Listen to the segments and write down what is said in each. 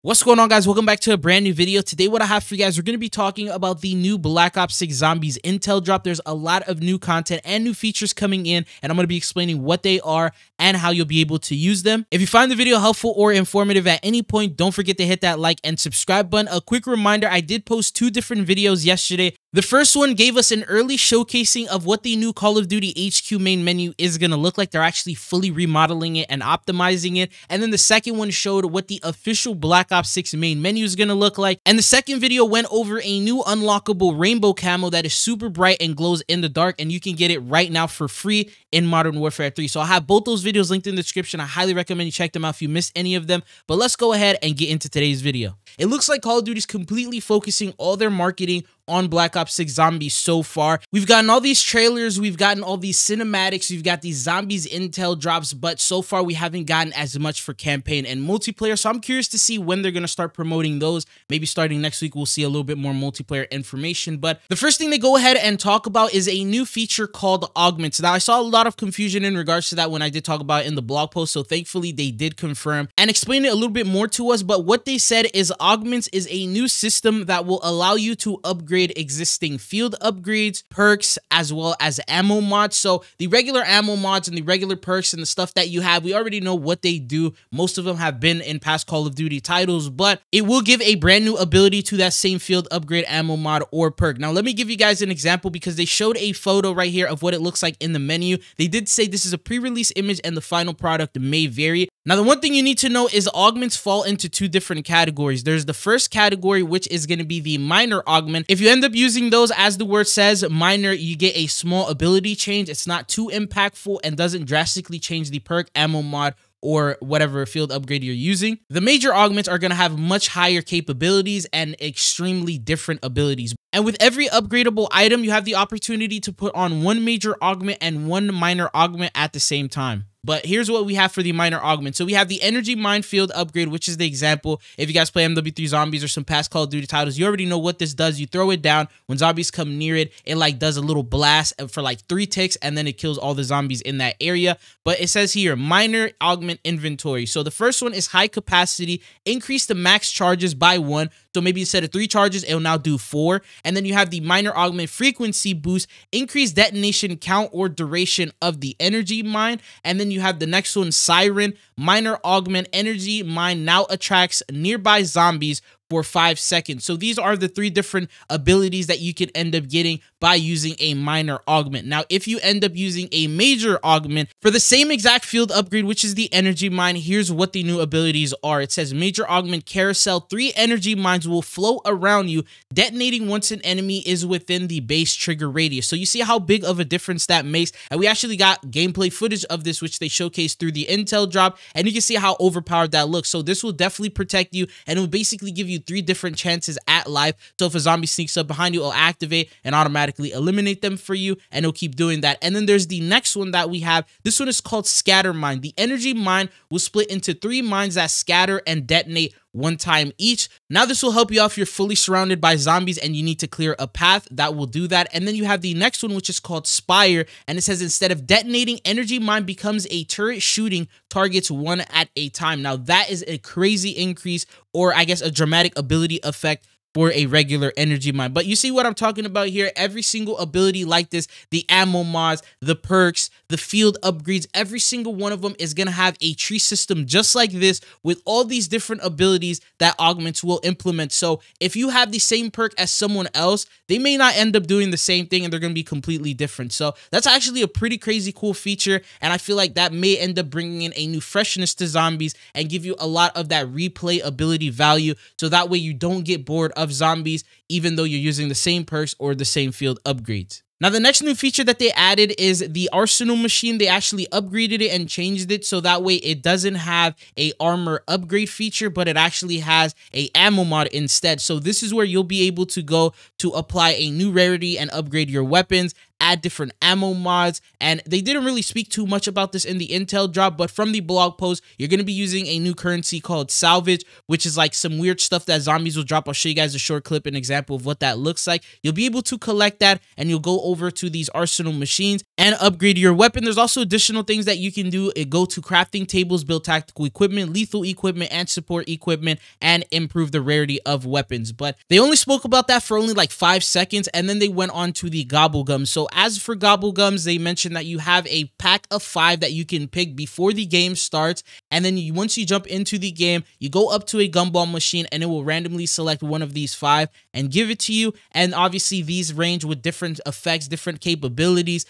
What's going on, guys? Welcome back to a brand new video. Today what I have for you guys, we're going to be talking about the new Black Ops 6 Zombies intel drop. There's a lot of new content and new features coming in, and I'm going to be explaining what they are and how you'll be able to use them. If you find the video helpful or informative at any point, don't forget to hit that like and subscribe button. A quick reminder, I did post two different videos yesterday. The first one gave us an early showcasing of what the new Call of Duty HQ main menu is going to look like. They're actually fully remodeling it and optimizing it. And then the second one showed what the official Black Ops 6 main menu is going to look like. And the second video went over a new unlockable rainbow camo that is super bright and glows in the dark, and you can get it right now for free in Modern Warfare 3. So I have both those videos linked in the description. I highly recommend you check them out if you missed any of them. But let's go ahead and get into today's video. It looks like Call of Duty is completely focusing all their marketing on Black Ops 6 Zombies so far. We've gotten all these trailers, we've gotten all these cinematics, we've got these Zombies intel drops, but so far we haven't gotten as much for campaign and multiplayer. So I'm curious to see when they're going to start promoting those. Maybe starting next week, we'll see a little bit more multiplayer information. But the first thing they go ahead and talk about is a new feature called Augments. Now, I saw a lot of confusion in regards to that when I did talk about it in the blog post. So thankfully, they did confirm and explain it a little bit more to us. But what they said is Augments is a new system that will allow you to upgrade existing field upgrades, perks, as well as ammo mods. So the regular ammo mods and the regular perks and the stuff that you have, we already know what they do. Most of them have been in past Call of Duty titles, but it will give a brand new ability to that same field upgrade ammo mod or perk. Now, let me give you guys an example because they showed a photo right here of what it looks like in the menu. They did say this is a pre-release image and the final product may vary. Now, the one thing you need to know is augments fall into two different categories. There's the first category, which is going to be the minor augment. If you end up using those, as the word says, minor, you get a small ability change. It's not too impactful and doesn't drastically change the perk, ammo mod, or whatever field upgrade you're using. The major augments are going to have much higher capabilities and extremely different abilities. And with every upgradable item, you have the opportunity to put on one major augment and one minor augment at the same time. But here's what we have for the minor augment. So we have the energy minefield upgrade, which is the example. If you guys play MW3 Zombies or some past Call of Duty titles, you already know what this does. You throw it down. When zombies come near it, it like does a little blast for like 3 ticks, and then it kills all the zombies in that area. But it says here, minor augment inventory. So the first one is high capacity, increase the max charges by 1. So maybe instead of 3 charges, it will now do 4. And then you have the minor augment frequency boost, increase detonation count or duration of the energy mine. And then you have the next one, Siren, minor augment energy mine now attracts nearby zombies for 5 seconds. So these are the 3 different abilities that you can end up getting by using a minor augment. Now, if you end up using a major augment for the same exact field upgrade, which is the energy mine, here's what the new abilities are. It says major augment carousel, 3 energy mines will float around you, detonating once an enemy is within the base trigger radius. So you see how big of a difference that makes. And we actually got gameplay footage of this, which they showcased through the intel drop, and you can see how overpowered that looks. So this will definitely protect you, and it will basically give you 3 different chances at life. So if a zombie sneaks up behind you, it'll activate and automatically eliminate them for you, and it'll keep doing that. And then there's the next one that we have. This one is called scatter mine. The energy mine will split into 3 mines that scatter and detonate 1 time each. Now this will help you out if you're fully surrounded by zombies and you need to clear a path. That will do that. And then you have the next one, which is called Spire, and it says instead of detonating, energy mine becomes a turret shooting targets 1 at a time. Now that is a crazy increase, or I guess a dramatic ability effect for a regular energy mine. But you see what I'm talking about here. Every single ability like this, the ammo mods, the perks, the field upgrades, every single one of them is going to have a tree system just like this with all these different abilities that augments will implement. So if you have the same perk as someone else, they may not end up doing the same thing, and they're going to be completely different. So that's actually a pretty crazy cool feature, and I feel like that may end up bringing in a new freshness to zombies and give you a lot of that replay ability value, so that way you don't get bored of zombies even though you're using the same perks or the same field upgrades. Now, the next new feature that they added is the arsenal machine. They actually upgraded it and changed it so that way it doesn't have a armor upgrade feature, but it actually has a ammo mod instead. So this is where you'll be able to go to apply a new rarity and upgrade your weapons add different ammo mods, and they didn't really speak too much about this in the intel drop, but from the blog post, you're going to be using a new currency called salvage, which is like some weird stuff that zombies will drop. I'll show you guys a short clip, an example of what that looks like. You'll be able to collect that, and you'll go over to these arsenal machines and upgrade your weapon. There's also additional things that you can do. Go to crafting tables, build tactical equipment, lethal equipment, and support equipment, and improve the rarity of weapons. But they only spoke about that for only like 5 seconds, and then they went on to the Gobblegums. So as for Gobblegums, they mentioned that you have a pack of 5 that you can pick before the game starts, and then once you jump into the game, you go up to a gumball machine, and it will randomly select one of these 5 and give it to you. And obviously these range with different effects, different capabilities.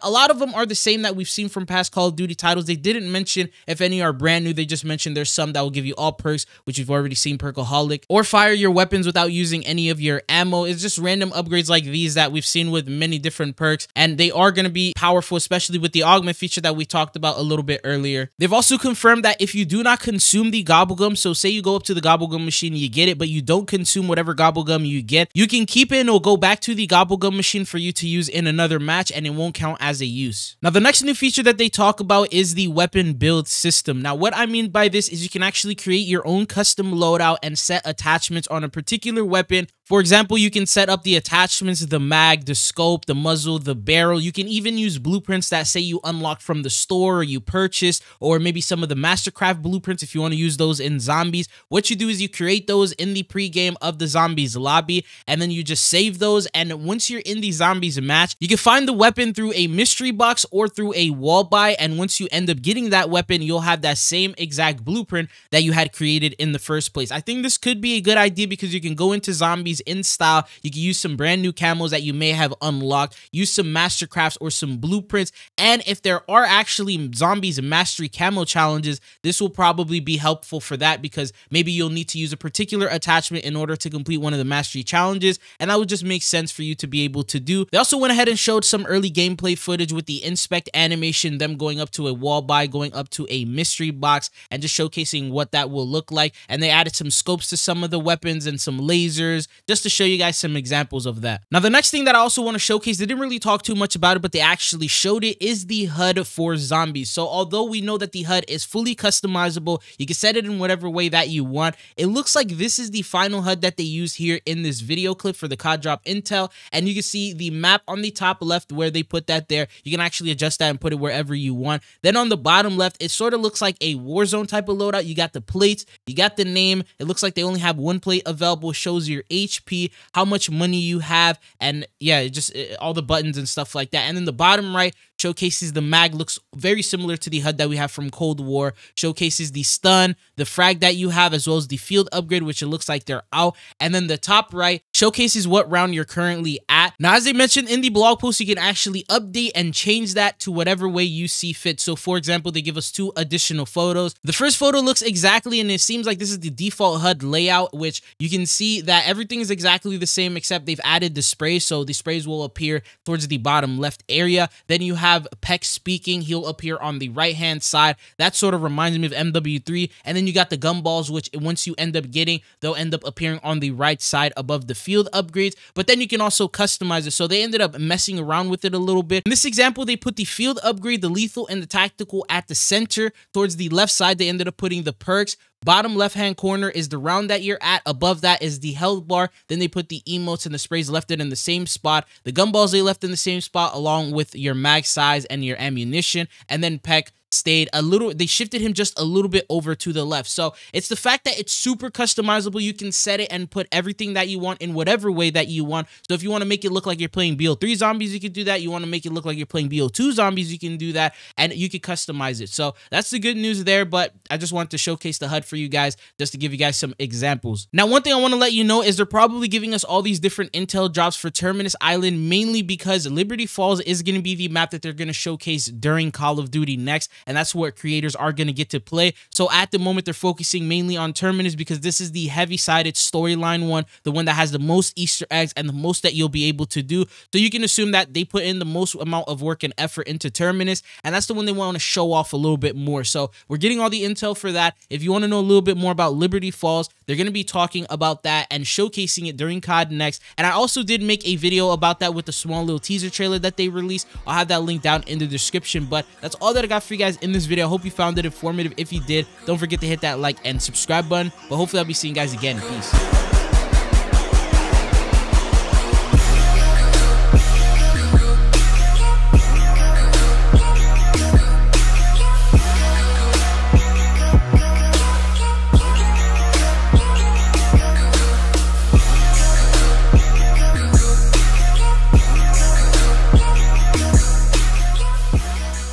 A lot of them are the same that we've seen from past Call of Duty titles. They didn't mention if any are brand new. They just mentioned there's some that will give you all perks, which you've already seen, Perkaholic, or fire your weapons without using any of your ammo. It's just random upgrades like these that we've seen with many different perks, and they are going to be powerful, especially with the augment feature that we talked about a little bit earlier. They've also confirmed that if you do not consume the Gobblegum, so say you go up to the Gobblegum machine, you get it, but you don't consume whatever Gobblegum you get, you can keep it and it'll go back to the Gobblegum machine for you to use in another match, and it won't count as a use. Now, the next new feature that they talk about is the weapon build system. Now, what I mean by this is you can actually create your own custom loadout and set attachments on a particular weapon. For example, you can set up the attachments, the mag, the scope, the muzzle, the barrel. You can even use blueprints that say you unlock from the store or you purchased, or maybe some of the Mastercraft blueprints if you want to use those in zombies. What you do is you create those in the pregame of the zombies lobby, and then you just save those. And once you're in the zombies match, you can find the weapon through a mystery box or through a wall buy. And once you end up getting that weapon, you'll have that same exact blueprint that you had created in the first place. I think this could be a good idea because you can go into zombies in style. You can use some brand new camos that you may have unlocked, use some Mastercrafts or some blueprints, and if there are actually zombies mastery camo challenges, this will probably be helpful for that, because maybe you'll need to use a particular attachment in order to complete one of the mastery challenges, and that would just make sense for you to be able to do. They also went ahead and showed some early gameplay footage with the inspect animation, them going up to a wall buy, going up to a mystery box, and just showcasing what that will look like. And they added some scopes to some of the weapons and some lasers just to show you guys some examples of that. Now, the next thing that I also want to showcase, they didn't really talk too much about it, but they actually showed it, is the HUD for zombies. So although we know that the HUD is fully customizable, you can set it in whatever way that you want. It looks like this is the final HUD that they used here in this video clip for the COD drop intel, and you can see the map on the top left where they put that there. You can actually adjust that and put it wherever you want. Then on the bottom left, it sort of looks like a Warzone type of loadout. You got the plates, you got the name. It looks like they only have one plate available, shows your HP, how much money you have, and yeah, just all the buttons and stuff like that. And then the bottom right showcases the mag, looks very similar to the HUD that we have from Cold War, showcases the stun, the frag that you have, as well as the field upgrade, which it looks like they're out. And then the top right showcases what round you're currently at. Now, as they mentioned in the blog post, you can actually update and change that to whatever way you see fit. So for example, they give us 2 additional photos. The first photo looks exactly, and it seems like this is the default HUD layout, which you can see that everything is exactly the same, except they've added the sprays. So the sprays will appear towards the bottom left area. Then you have Peck speaking. He'll appear on the right hand side. That sort of reminds me of MW3. And then you got the gumballs, which once you end up getting, they'll end up appearing on the right side above the field upgrades. But then you can also customize it. So they ended up messing around with it a little bit. In this example, they put the field upgrade, the lethal, and the tactical at the center. Towards the left side, they ended up putting the perks. Bottom left-hand corner is the round that you're at. Above that is the health bar. Then they put the emotes and the sprays, left it in the same spot. The gumballs they left in the same spot, along with your mag size and your ammunition. And then Peck stayed a little, they shifted him just a little bit over to the left. So it's the fact that it's super customizable. You can set it and put everything that you want in whatever way that you want. So if you want to make it look like you're playing BO3 zombies, you can do that. You want to make it look like you're playing BO2 zombies, you can do that, and you can customize it. So that's the good news there, but I just wanted to showcase the HUD for you guys, just to give you guys some examples. Now, one thing I want to let you know is they're probably giving us all these different intel drops for Terminus Island, mainly because Liberty Falls is going to be the map that they're going to showcase during Call of Duty next. and that's what creators are going to get to play. So at the moment, they're focusing mainly on Terminus because this is the heavy-sided storyline one, the one that has the most Easter eggs and the most that you'll be able to do. So you can assume that they put in the most amount of work and effort into Terminus, and that's the one they want to show off a little bit more. So we're getting all the intel for that. If you want to know a little bit more about Liberty Falls, they're going to be talking about that and showcasing it during COD Next. And I also did make a video about that with the small little teaser trailer that they released. I'll have that link down in the description. But that's all that I got for you guys in this video. I hope you found it informative. If you did, don't forget to hit that like and subscribe button. But hopefully I'll be seeing you guys again. Peace.